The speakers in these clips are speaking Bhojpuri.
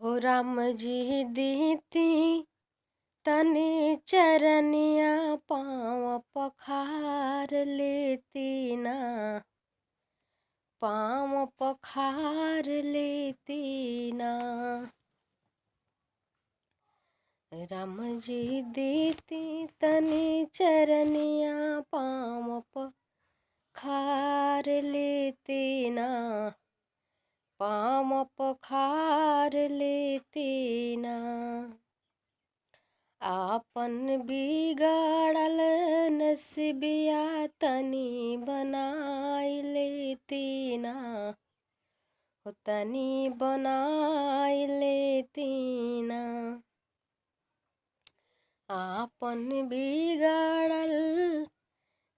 हो राम जी दीती तने चरनिया पाँव पखार लेती ना, पाँव पखार लेती ना। राम जी दीती तने चरनिया पाँव पखार लेती ना, पाँव पखार लेती ना। आपन बिगाड़ल नसीबिया तनी बनाई लेती ना, हो तनी बनाई लेती ना। आपन बिगाड़ल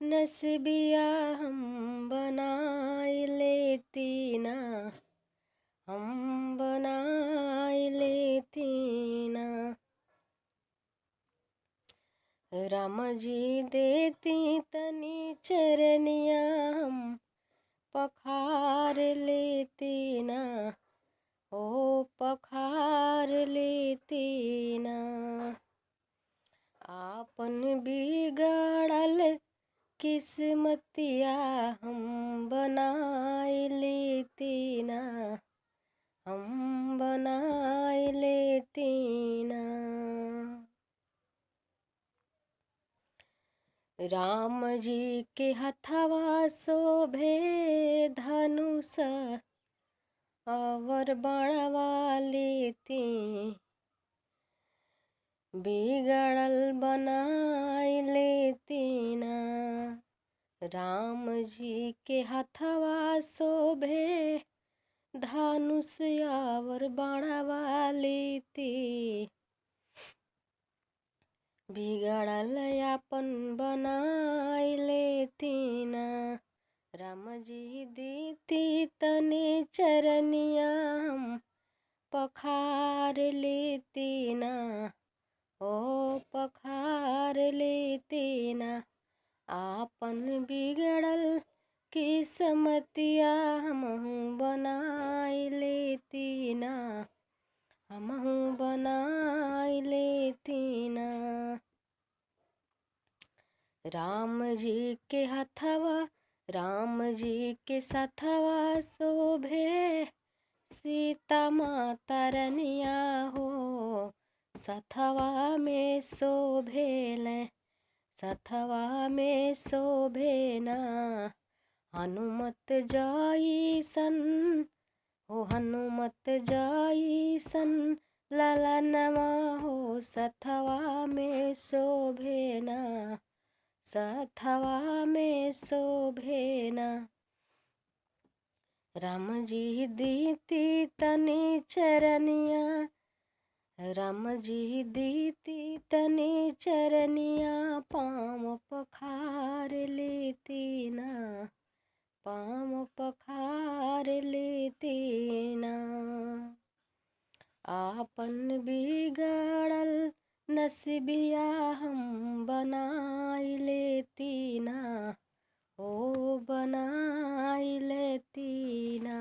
नसीबिया हम बनाई लेती ना, हम बनाई लेती ना। राम जी देती तनी चरनिया हम पखार लेती ना, ओ पखार लेती ना। आपन बिगड़ल किस्मतिया हम बनाई लेती ना, हम बनाई लेती ना। राम जी के हथवा शोभे धनुष और बाणवा लेती, बिगड़ल बनाई लेती ना। राम जी के हथवा शोभे धनुष और बाणवा लेती, बिगड़ल अपन बनाई लेती ना। राम जी दीती तने चरनिया हम पखार लेती ना, ओ पखार लेती ना। आपन बिगड़ल किस्मतिया हमहू बनाई लेती ना, हमहू बनाई लेती ना। राम जी के हथवा राम जी के सथवा शोभे सीता माता रनिया हो, सथवा में शोभेल सथवा में शोभे ना। हनुमत जइसन हो हनुमत जइसन ललनवा हो, सथवा में शोभे ना, सथवा में शोभे ना। राम जी दीती तनी चरनिया राम जी दीती तनी चरनिया पाँव पखार लेती ना, पाँव पखार लेती ना। आपन बिगड़ल नसीबिया हम बनाई लेती ना, ओ बनाई लेती ना।